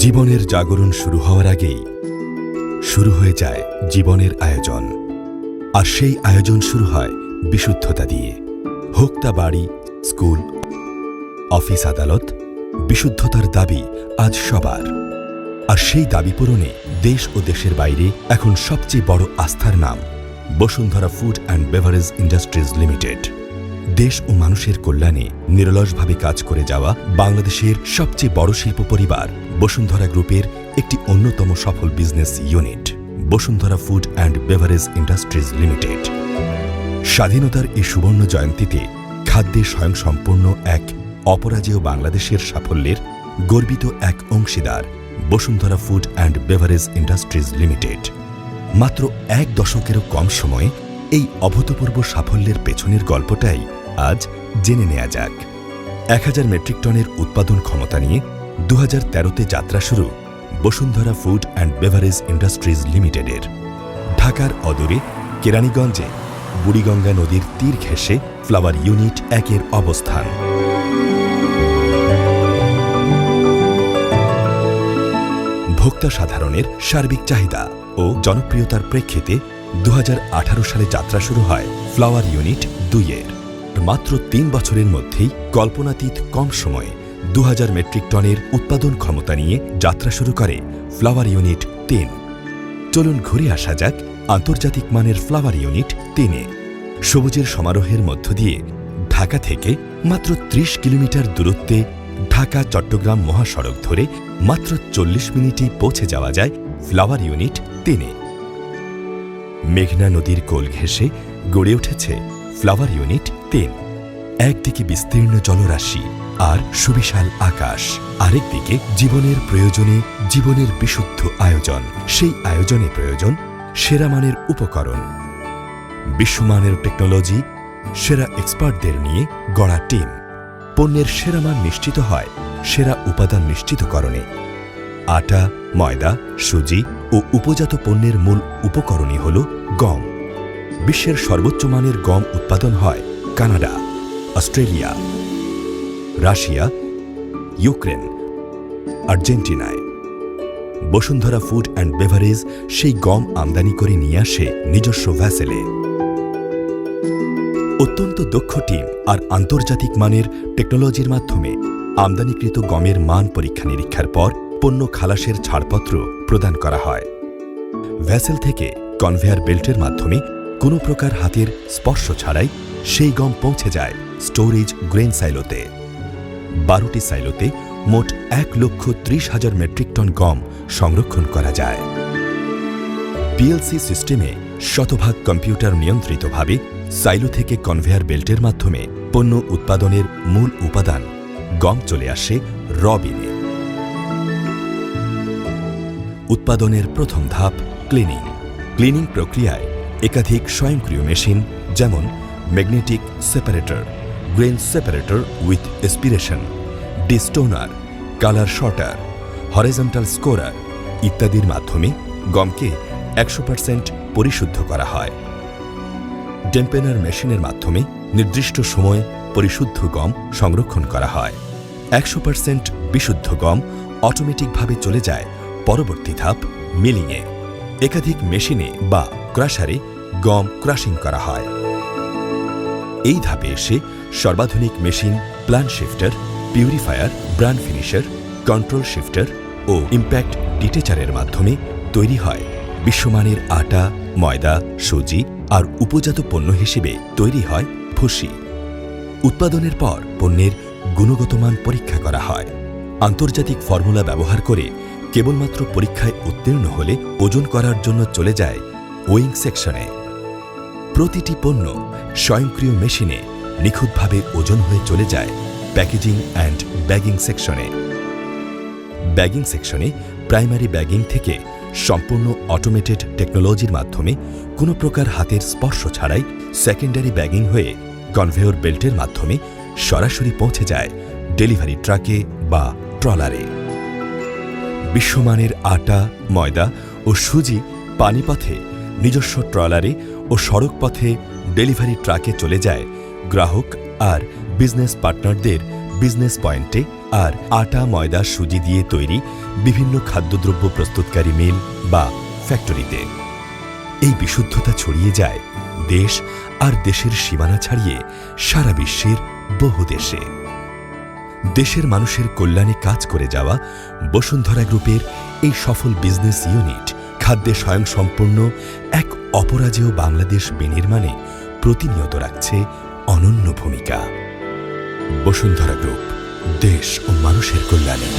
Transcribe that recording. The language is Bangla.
জীবনের জাগরণ শুরু হওয়ার আগেই শুরু হয়ে যায় জীবনের আয়োজন। আর সেই আয়োজন শুরু হয় বিশুদ্ধতা দিয়ে। হোক তা বাড়ি, স্কুল, অফিস, আদালত, বিশুদ্ধতার দাবি আজ সবার। আর সেই দাবি পূরণে দেশ ও দেশের বাইরে এখন সবচেয়ে বড় আস্থার নাম Bashundhara food and beverage industries limited. দেশ ও মানুষের কল্যাণে নিরলসভাবে কাজ করে যাওয়া বাংলাদেশের সবচেয়ে বড় শিল্প পরিবার বসুন্ধরা গ্রুপের একটি অন্যতম সফল business unit Bashundhara food and beverage industries limited. স্বাধীনতার এই সুবর্ণ জয়ন্তীতে খাদ্যে স্বয়ংসম্পূর্ণ এক অপরাজেয় বাংলাদেশের সাফল্যের গর্বিত এক অংশীদার Bashundhara food and beverage industries limited. মাত্র এক দশকেরও কম সময়ে এই অভূতপূর্ব সাফল্যের পেছনের গল্পটাই আজ জেনে নেওয়া যাক। 1000 মেট্রিক টনের উৎপাদন ক্ষমতা নিয়ে 2013তে যাত্রা শুরু Bashundhara food and beverage industries লিমিটেডের। ঢাকার অদূরে কেরানীগঞ্জে বুড়িগঙ্গা নদীর তীর ঘেঁষে ফ্লাওয়ার ইউনিট 1-এর অবস্থান। ভোক্তা সাধারণের সার্বিক চাহিদা ও জনপ্রিয়তার প্রেক্ষিতে 2018 সালে যাত্রা শুরু হয় ফ্লাওয়ার ইউনিট 2-এর। মাত্র 3 বছরের মধ্যেই কল্পনাতীত কম সময়ে 2000 মেট্রিক টনের উৎপাদন ক্ষমতা নিয়ে যাত্রা শুরু করে ফ্লাওয়ার ইউনিট 3। চলুন ঘুরে আসা যাক আন্তর্জাতিক মানের ফ্লাওয়ার ইউনিট 3-এ। সবুজের সমারোহের মধ্য দিয়ে ঢাকা থেকে মাত্র 30 কিলোমিটার দূরত্বে ঢাকা চট্টগ্রাম মহাসড়ক ধরে মাত্র 40 মিনিটেই পৌঁছে যাওয়া যায় ফ্লাওয়ার ইউনিট 3-এ। মেঘনা নদীর কোল ঘেঁষে গড়ে উঠেছে ফ্লাওয়ার ইউনিট 3। একদিকে বিস্তীর্ণ জলরাশি আর সুবিশাল আকাশ, আরেকদিকে জীবনের প্রয়োজনে জীবনের বিশুদ্ধ আয়োজন। সেই আয়োজনে প্রয়োজন সেরা মানের উপকরণ, বিশ্বমানের টেকনোলজি, সেরা এক্সপার্টদের নিয়ে গড়া টিম। পণ্যের সেরা মান নিশ্চিত হয় সেরা উপাদান নিশ্চিতকরণে। আটা, ময়দা, সুজি ও উপজাত পণ্যের মূল উপকরণই হল গম। বিশ্বের সর্বোচ্চ মানের গম উৎপাদন হয় কানাডা, অস্ট্রেলিয়া, রাশিয়া, ইউক্রেন, আর্জেন্টিনায়। বসুন্ধরা ফুড অ্যান্ড বেভারেজ সেই গম আমদানি করে নিয়ে আসে নিজস্ব ভ্যাসেলে। অত্যন্ত দক্ষ টিম আর আন্তর্জাতিক মানের টেকনোলজির মাধ্যমে আমদানিকৃত গমের মান পরীক্ষা নিরীক্ষার পর পণ্য খালাসের ছাড়পত্র প্রদান করা হয়। ভ্যাসেল থেকে কনভেয়ার বেল্টের মাধ্যমে কোনো প্রকার হাতের স্পর্শ ছাড়াই সেই গম পৌঁছে যায় স্টোরেজ গ্রেন সাইলোতে। 12টি সাইলোতে মোট 1,30,000 মেট্রিক টন গম সংরক্ষণ করা যায়। পিএলসি সিস্টেমে শতভাগ কম্পিউটার নিয়ন্ত্রিতভাবে সাইলো থেকে কনভেয়ার বেল্টের মাধ্যমে পণ্য উৎপাদনের মূল উপাদান গম চলে আসে র বিনে। উৎপাদনের প্রথম ধাপ ক্লিনিং। ক্লিনিং প্রক্রিয়ায় একাধিক স্বয়ংক্রিয় মেশিন যেমন magnetic separator, grain separator with aspiration, destoner, colour sorter, horizontal scourer ইত্যাদির মাধ্যমে গমকে 100% পরিশুদ্ধ করা হয়। ডেম্পেনার মেশিনের মাধ্যমে নির্দিষ্ট সময়ে পরিশুদ্ধ গম সংরক্ষণ করা হয়। 100% বিশুদ্ধ গম অটোমেটিকভাবে চলে যায় পরবর্তী ধাপ মিলিংয়ে। একাধিক মেশিনে বা ক্রাশারে গম ক্রাশিং করা হয়। এই ধাপে এসে সর্বাধুনিক machine plan sifter, purifier, bran finisher, control sifter ও ইম্প্যাক্ট ডিটেচারের মাধ্যমে তৈরি হয় বিশ্বমানের আটা, ময়দা, সুজি আর উপজাত পণ্য হিসেবে তৈরি হয় ভুসি। উৎপাদনের পর পণ্যের গুণগত মান পরীক্ষা করা হয়। আন্তর্জাতিক ফর্মুলা ব্যবহার করে কেবলমাত্র পরীক্ষায় উত্তীর্ণ হলে ওজন করার জন্য চলে যায় ওয়িং সেকশনে। প্রতিটি পণ্য স্বয়ংক্রিয় মেশিনে নিখুঁতভাবে ওজন হয়ে চলে যায় প্যাকেজিং অ্যান্ড ব্যাগিং সেকশনে। ব্যাগিং সেকশনে প্রাইমারি ব্যাগিং থেকে সম্পূর্ণ অটোমেটেড টেকনোলজির মাধ্যমে কোনো প্রকার হাতের স্পর্শ ছাড়াই সেকেন্ডারি ব্যাগিং হয়ে কনভেয়র বেল্টের মাধ্যমে সরাসরি পৌঁছে যায় ডেলিভারি ট্রাকে বা ট্রলারে। বিশ্বমানের আটা, ময়দা ও সুজি পানিপথে নিজস্ব ট্রলারে ও সড়ক পথে ডেলিভারি ট্রাকে চলে যায় গ্রাহক আর বিজনেস পার্টনারদের বিজনেস পয়েন্টে, আর আটা, ময়দা, সুজি দিয়ে তৈরি বিভিন্ন খাদ্যদ্রব্য প্রস্তুতকারী মিল বা ফ্যাক্টরিতে। এই বিশুদ্ধতা ছড়িয়ে যায় দেশ আর দেশের সীমানা ছাড়িয়ে সারা বিশ্বের বহু দেশে। দেশের মানুষের কল্যাণে কাজ করে যাওয়া বসুন্ধরা গ্রুপের এই সফল বিজনেস ইউনিট খাদ্যে স্বয়ংসম্পূর্ণ এক অপরাজেয় বাংলাদেশ বিনির্মাণে প্রতিনিয়ত রাখছে অনন্য ভূমিকা। বসুন্ধরা গ্রুপ, দেশ ও মানুষের কল্যাণে।